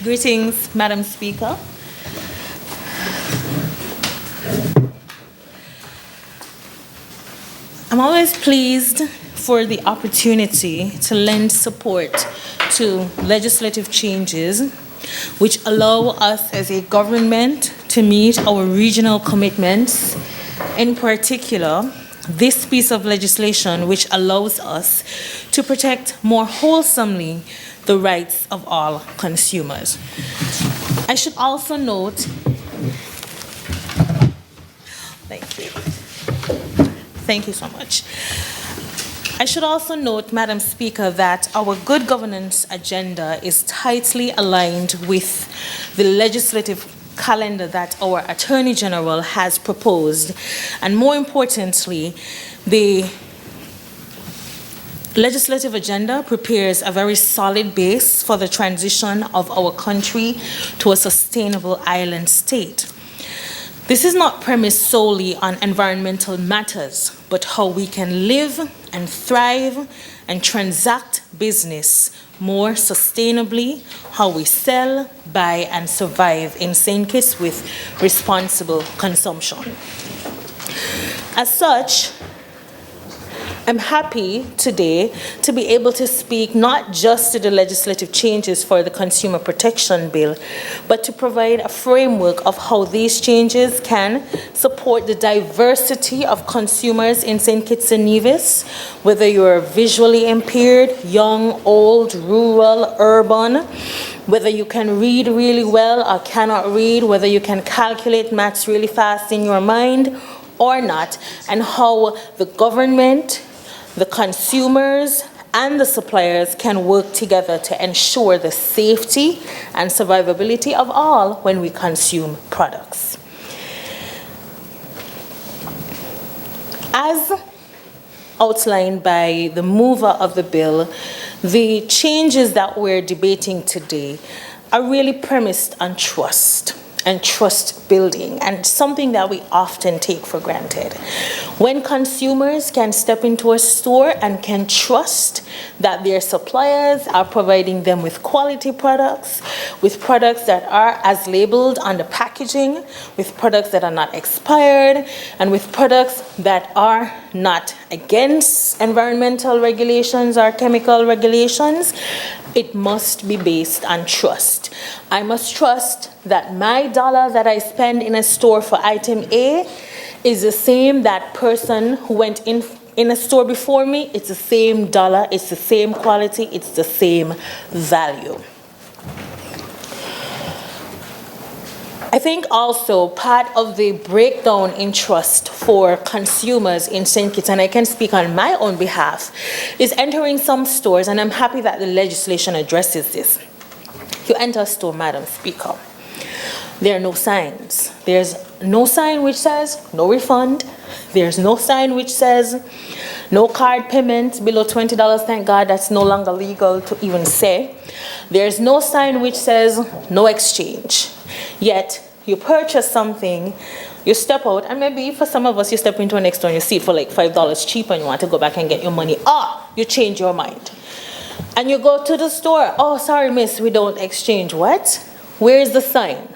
Greetings, Madam Speaker. I'm always pleased for the opportunity to lend support to legislative changes which allow us as a government to meet our regional commitments. In particular, this piece of legislation which allows us to protect more wholesomely the rights of all consumers. I should also note, Thank you so much. I should also note, Madam Speaker, that our good governance agenda is tightly aligned with the legislative calendar that our Attorney General has proposed. And more importantly, the legislative agenda prepares a very solid base for the transition of our country to a sustainable island state. This is not premised solely on environmental matters, but how we can live and thrive and transact business more sustainably, how we sell, buy, and survive in St. Kitts with responsible consumption. As such, I'm happy today to be able to speak not just to the legislative changes for the Consumer Protection Bill, but to provide a framework of how these changes can support the diversity of consumers in St. Kitts and Nevis, whether you're visually impaired, young, old, rural, urban, whether you can read really well or cannot read, whether you can calculate maths really fast in your mind or not, and how the government, the consumers, and the suppliers can work together to ensure the safety and survivability of all when we consume products. As outlined by the mover of the bill, the changes that we're debating today are really premised on trust and trust building, and something that we often take for granted. When consumers can step into a store and can trust that their suppliers are providing them with quality products, with products that are as labeled on the packaging, with products that are not expired, and with products that are not against environmental regulations or chemical regulations, it must be based on trust. I must trust that my dollar that I spend in a store for item A is the same that person who went in a store before me. It's the same dollar, it's the same quality, it's the same value. I think also part of the breakdown in trust for consumers in St. Kitts, and I can speak on my own behalf, is entering some stores, and I'm happy that the legislation addresses this. You enter a store, Madam Speaker, there are no signs. There's no sign which says no refund. There's no sign which says no card payment below $20. Thank God that's no longer legal to even say. There's no sign which says no exchange. Yet you purchase something, you step out, and maybe for some of us you step into a next store and you see it for like $5 cheaper and you want to go back and get your money. You change your mind. And you go to the store, sorry miss, we don't exchange. What? Where is the sign?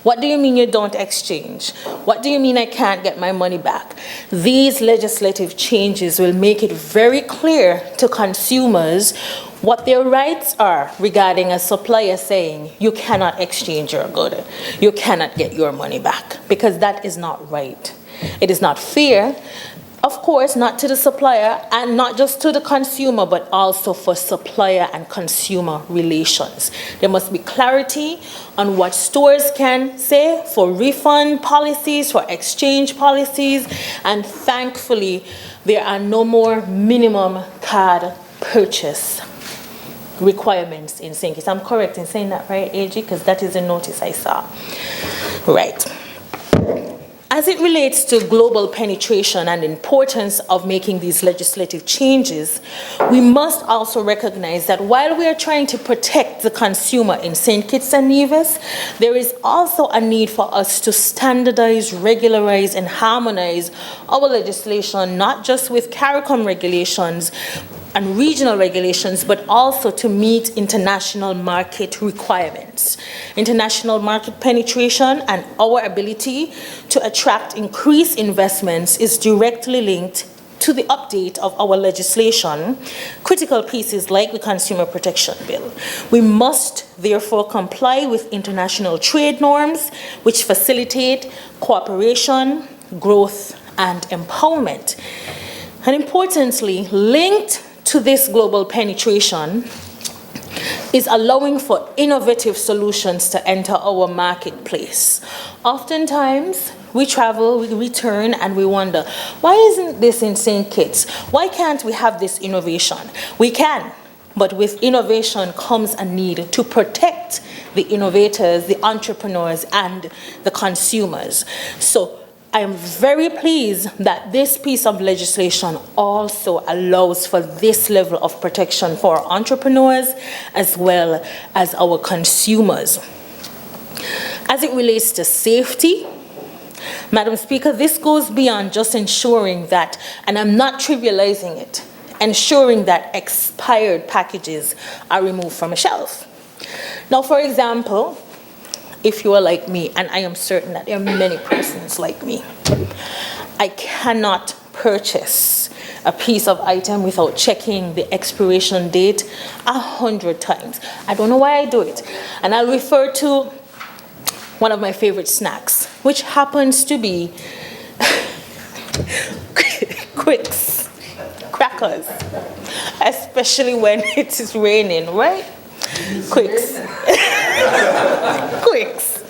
What do you mean you don't exchange? What do you mean I can't get my money back? These legislative changes will make it very clear to consumers what their rights are regarding a supplier saying you cannot exchange your good, you cannot get your money back, because that is not right. It is not fair. Of course, not to the supplier and not just to the consumer, but also for supplier and consumer relations. There must be clarity on what stores can say for refund policies, for exchange policies, and thankfully, there are no more minimum card purchase requirements in St. Kitts. I'm correct in saying that, right, AG? Because that is a notice I saw. Right. As it relates to global penetration and importance of making these legislative changes, we must also recognize that while we are trying to protect the consumer in St. Kitts and Nevis, there is also a need for us to standardize, regularize, and harmonize our legislation, not just with CARICOM regulations, and regional regulations, but also to meet international market requirements. International market penetration and our ability to attract increased investments is directly linked to the update of our legislation, critical pieces like the Consumer Protection Bill. We must therefore comply with international trade norms which facilitate cooperation, growth, and empowerment. And importantly, linked to this global penetration is allowing for innovative solutions to enter our marketplace. Oftentimes, we travel, we return, and we wonder, why isn't this in St. Kitts? Why can't we have this innovation? We can, but with innovation comes a need to protect the innovators, the entrepreneurs, and the consumers. So I am very pleased that this piece of legislation also allows for this level of protection for our entrepreneurs as well as our consumers. As it relates to safety, Madam Speaker, this goes beyond just ensuring that, and I'm not trivializing it, ensuring that expired packages are removed from a shelf. Now, for example, if you are like me, and I am certain that there are many persons like me, I cannot purchase a piece of item without checking the expiration date 100 times. I don't know why I do it. And I'll refer to one of my favorite snacks, which happens to be Quicks, crackers, especially when it is raining, right? Quicks. Quicks.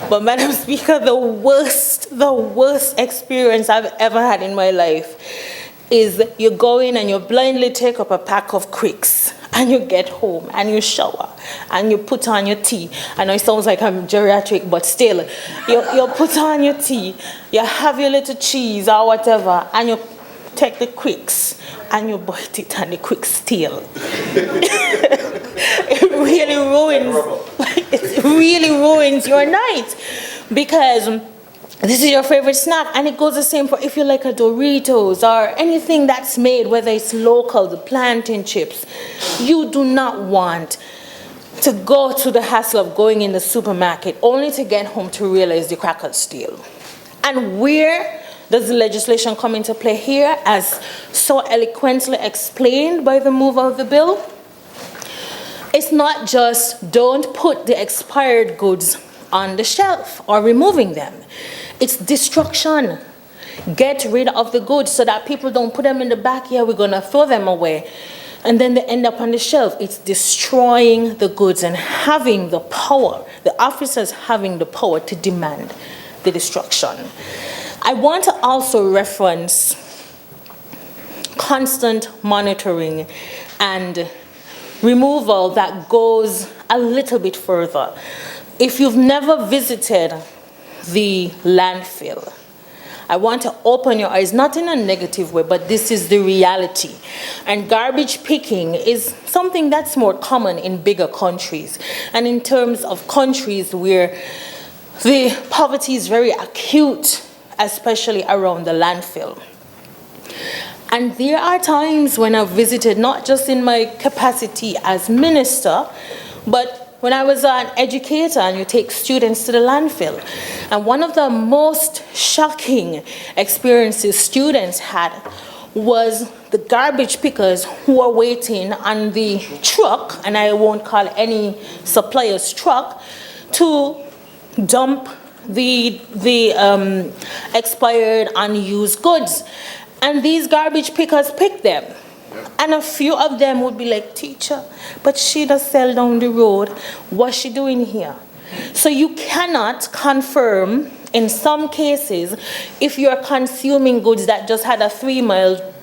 But Madam Speaker, the worst experience I've ever had in my life is you go in and you blindly take up a pack of Quicks and you get home and you shower and you put on your tea. I know it sounds like I'm geriatric, but still, you put on your tea, you have your little cheese or whatever, and you take the Quicks and you bite it and the Quicks stale. It really ruins your night, because this is your favorite snack, and it goes the same for if you like a Doritos or anything that's made, whether it's local, the plantain chips. You do not want to go to the hassle of going in the supermarket only to get home to realize the crackers stale. And where does the legislation come into play here, as so eloquently explained by the mover of the bill? It's not just don't put the expired goods on the shelf or removing them. It's destruction. Get rid of the goods so that people don't put them in the backyard, we're going to throw them away, and then they end up on the shelf. It's destroying the goods and having the power, the officers having the power to demand the destruction. I want to also reference constant monitoring and removal that goes a little bit further. If you've never visited the landfill, I want to open your eyes, not in a negative way, but this is the reality. And garbage picking is something that's more common in bigger countries. And in terms of countries where the poverty is very acute, especially around the landfill. And there are times when I've visited, not just in my capacity as minister, but when I was an educator and you take students to the landfill. And one of the most shocking experiences students had was the garbage pickers who were waiting on the truck, and I won't call any supplier's truck, to dump the expired, unused goods. And these garbage pickers picked them. And a few of them would be like, teacher, but she does sell down the road. What's she doing here? So you cannot confirm, in some cases, if you're consuming goods that just had a 3-mile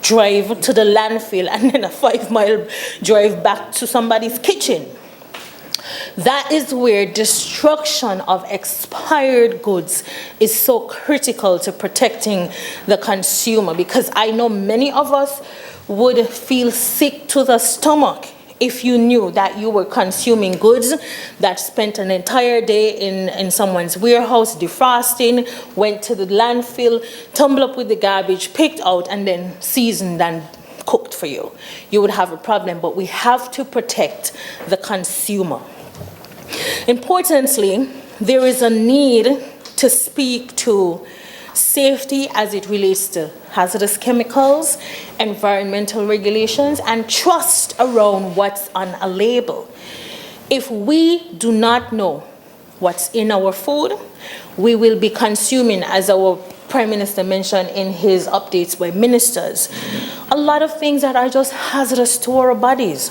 drive to the landfill and then a 5-mile drive back to somebody's kitchen. That is where destruction of expired goods is so critical to protecting the consumer, because I know many of us would feel sick to the stomach if you knew that you were consuming goods that spent an entire day in someone's warehouse defrosting, went to the landfill, tumbled up with the garbage, picked out, and then seasoned and cooked for you, you would have a problem. But we have to protect the consumer. Importantly, there is a need to speak to safety as it relates to hazardous chemicals, environmental regulations, and trust around what's on a label. If we do not know what's in our food, we will be consuming, as our Prime Minister mentioned in his updates by ministers, a lot of things that are just hazardous to our bodies.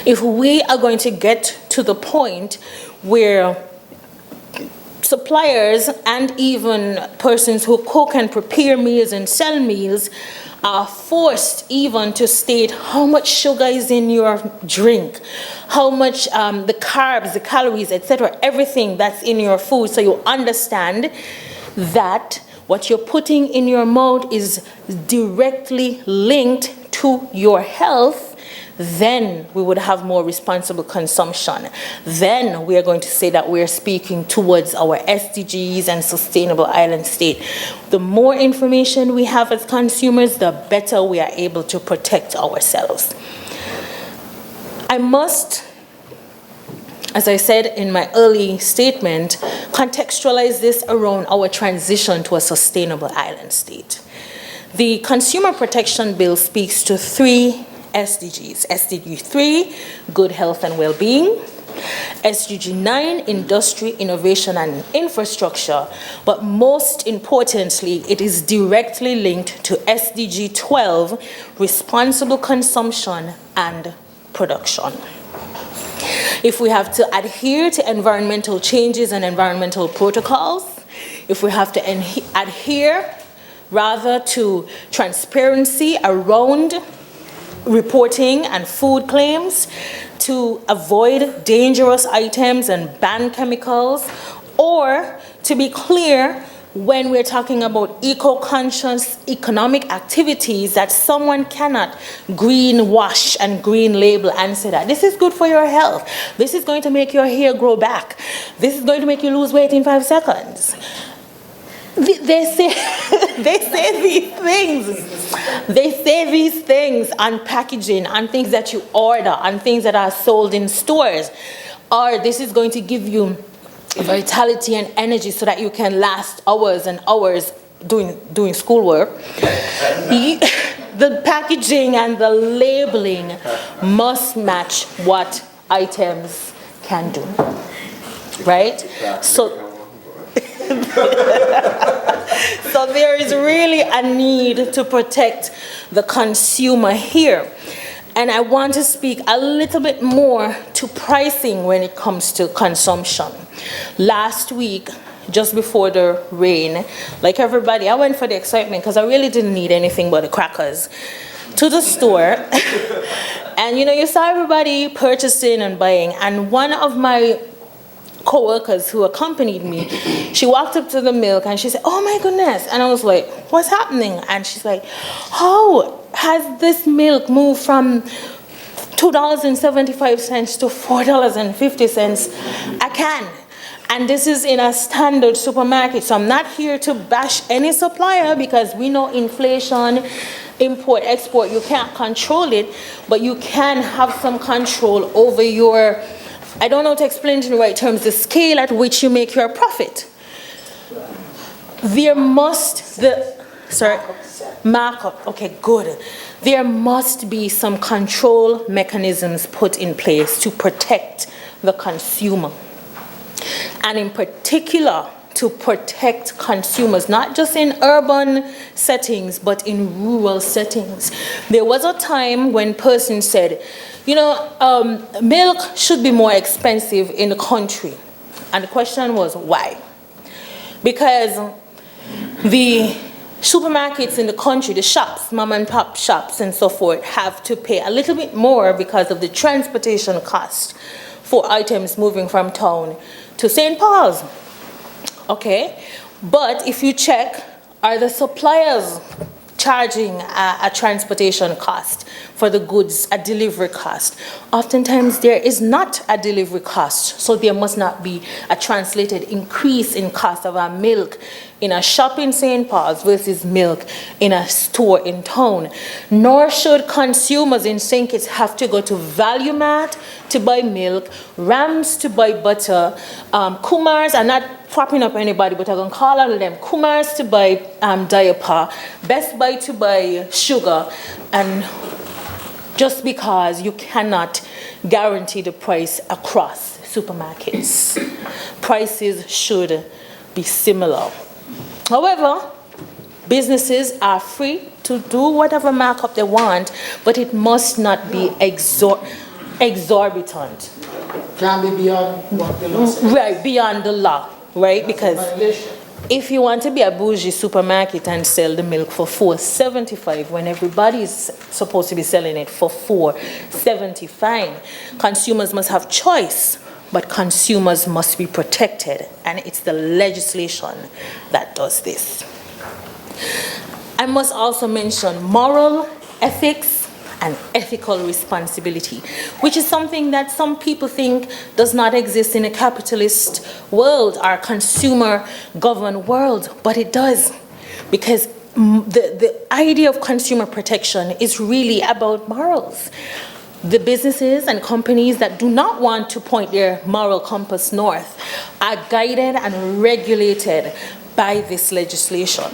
If we are going to get to the point where suppliers and even persons who cook and prepare meals and sell meals are forced even to state how much sugar is in your drink, how much the carbs, the calories, etc., everything that's in your food, so you understand that what you're putting in your mouth is directly linked to your health, then we would have more responsible consumption. Then we are going to say that we're speaking towards our SDGs and sustainable island state. The more information we have as consumers, the better we are able to protect ourselves. I must, as I said in my early statement, contextualize this around our transition to a sustainable island state. The Consumer Protection Bill speaks to 3 SDGs. SDG 3, good health and well-being. SDG 9, industry, innovation and infrastructure. But most importantly, it is directly linked to SDG 12, responsible consumption and production. If we have to adhere to environmental changes and environmental protocols, if we have to adhere rather to transparency around reporting and food claims, to avoid dangerous items and ban chemicals, or to be clear when we're talking about eco-conscious economic activities, that someone cannot greenwash and green label and say that this is good for your health, this is going to make your hair grow back, this is going to make you lose weight in 5 seconds. They say these things. They say these things on packaging, on things that you order, on things that are sold in stores. Or this is going to give you vitality and energy so that you can last hours and hours doing schoolwork. The packaging and the labeling must match what items can do. Right? So there is really a need to protect the consumer here. And I want to speak a little bit more to pricing when it comes to consumption. Last week, just before the rain, like everybody, I went for the excitement because I really didn't need anything but the crackers to the store. And you saw everybody purchasing and buying. And one of my co-workers who accompanied me, she walked up to the milk and she said, "Oh my goodness." And I was like, "What's happening?" And she's like, "How has this milk moved from $2.75 to $4.50 a can? And this is in a standard supermarket." So I'm not here to bash any supplier because we know inflation, import, export, you can't control it, but you can have some control over your, I don't know how to explain it in the right terms, the scale at which you make your profit. There must, markup, okay, good. There must be some control mechanisms put in place to protect the consumer. And in particular, to protect consumers, not just in urban settings, but in rural settings. There was a time when persons said, milk should be more expensive in the country. And the question was, why? Because the supermarkets in the country, the shops, mom and pop shops and so forth, have to pay a little bit more because of the transportation cost for items moving from town to St. Paul's. Okay? But if you check, are the suppliers charging a transportation cost for the goods, a delivery cost. Oftentimes there is not a delivery cost, so there must not be a translated increase in cost of our milk in a shop in St. Paul's versus milk in a store in town. Nor should consumers in St. Kitts have to go to Value Mart to buy milk, Rams to buy butter, Kumars, I'm not propping up anybody, but I'm going to call all of them, Kumars to buy diaper, Best Buy to buy sugar, and just because you cannot guarantee the price across supermarkets. Prices should be similar. However, businesses are free to do whatever markup they want, but it must not be exorbitant. Can be beyond what the law says. Right, beyond the law, right? Because if you want to be a bougie supermarket and sell the milk for $4.75 when everybody is supposed to be selling it for $4.75, consumers must have choice, but consumers must be protected, and it's the legislation that does this. I must also mention moral ethics and ethical responsibility, which is something that some people think does not exist in a capitalist world or consumer-governed world, but it does, because the idea of consumer protection is really about morals. The businesses and companies that do not want to point their moral compass north are guided and regulated by this legislation.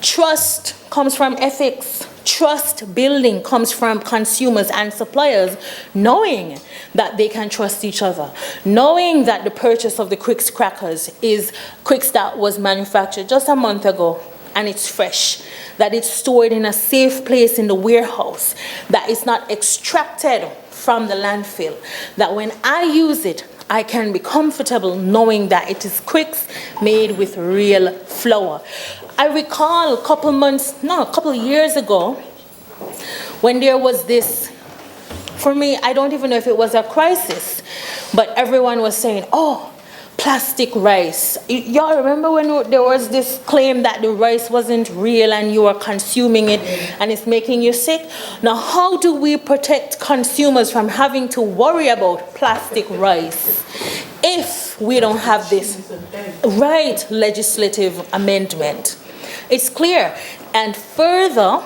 Trust comes from ethics. Trust building comes from consumers and suppliers knowing that they can trust each other, knowing that the purchase of the Quicks crackers is Quicks that was manufactured just a month ago and it's fresh, that it's stored in a safe place in the warehouse, that it's not extracted from the landfill, that when I use it, I can be comfortable knowing that it is Quicks made with real flour. I recall a couple of years ago, when there was this, for me, I don't even know if it was a crisis, but everyone was saying, oh, plastic rice. Y'all remember when there was this claim that the rice wasn't real and you are consuming it and it's making you sick? Now, how do we protect consumers from having to worry about plastic rice if we don't have this right legislative amendment? It's clear. And further,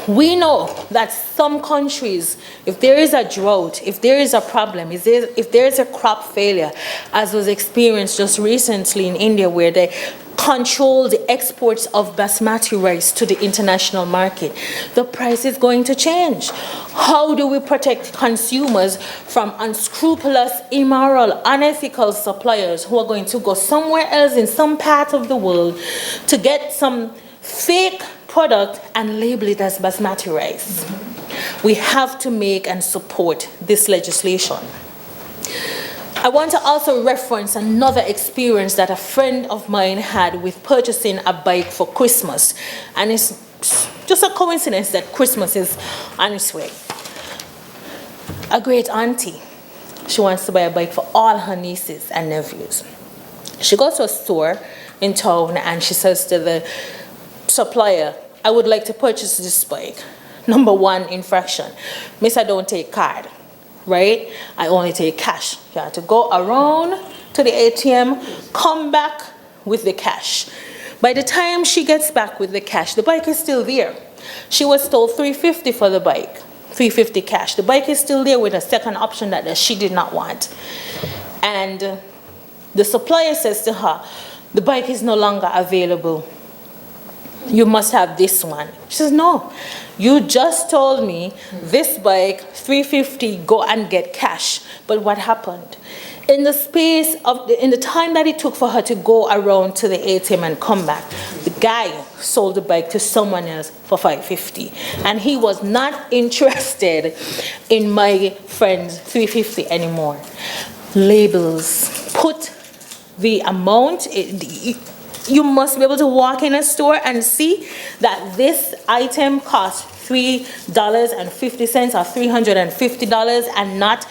we know that some countries, if there is a drought, if there is a problem, if there is a crop failure, as was experienced just recently in India, where they control the exports of basmati rice to the international market, the price is going to change. How do we protect consumers from unscrupulous, immoral, unethical suppliers who are going to go somewhere else in some part of the world to get some fake product and label it as basmati rice? We have to make and support this legislation. I want to also reference another experience that a friend of mine had with purchasing a bike for Christmas. And it's just a coincidence that Christmas is on its way. A great auntie, she wants to buy a bike for all her nieces and nephews. She goes to a store in town and she says to the supplier, I would like to purchase this bike. Number one infraction, miss, I don't take card, right? I only take cash. You have to go around to the ATM, come back with the cash. By the time she gets back with the cash, the bike is still there. She was told $350 for the bike, $350 cash. The bike is still there with a second option that she did not want. And the supplier says to her, the bike is no longer available. You must have this one. She says, no, you just told me this bike, $350, go and get cash. But what happened? In the time that it took for her to go around to the ATM and come back, the guy sold the bike to someone else for $550. And he was not interested in my friend's $350 anymore. Labels, put the amount, you must be able to walk in a store and see that this item costs $3.50 or $350 and not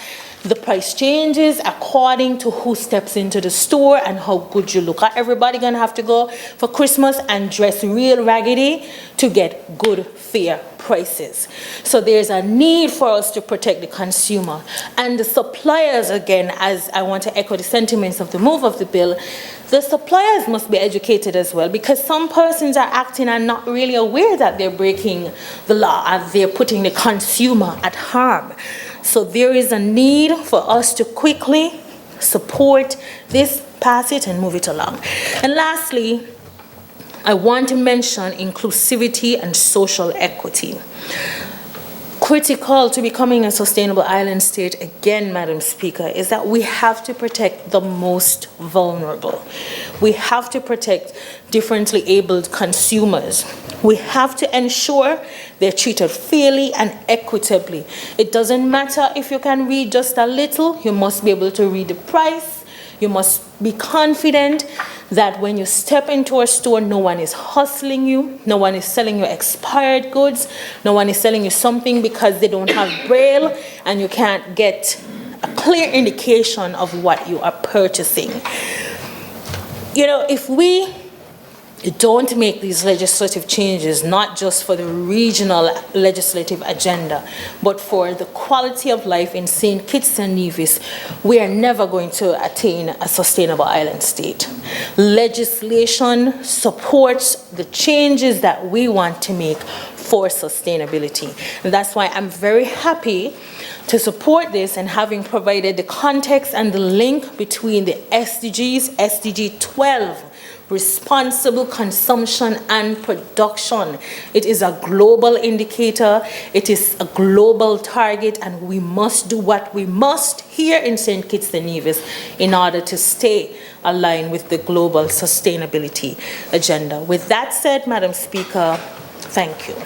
The price changes according to who steps into the store and how good you look. Everybody gonna have to go for Christmas and dress real raggedy to get good, fair prices. So there's a need for us to protect the consumer. And the suppliers, again, as I want to echo the sentiments of the move of the bill, the suppliers must be educated as well, because some persons are acting and not really aware that they're breaking the law and they're putting the consumer at harm. So there is a need for us to quickly support this, pass it, and move it along. And lastly, I want to mention inclusivity and social equity. Critical to becoming a sustainable island state, again, Madam Speaker, is that we have to protect the most vulnerable. We have to protect differently abled consumers. We have to ensure they're treated fairly and equitably. It doesn't matter if you can read just a little, you must be able to read the price. You must be confident that when you step into a store, no one is hustling you, no one is selling you expired goods, no one is selling you something because they don't have Braille and you can't get a clear indication of what you are purchasing. You know, if we don't make these legislative changes, not just for the regional legislative agenda, but for the quality of life in St. Kitts and Nevis, we are never going to attain a sustainable island state. Legislation supports the changes that we want to make for sustainability. And that's why I'm very happy to support this, and having provided the context and the link between the SDGs, SDG 12, responsible consumption and production. It is a global indicator, it is a global target, and we must do what we must here in St. Kitts and Nevis in order to stay aligned with the global sustainability agenda. With that said, Madam Speaker, thank you.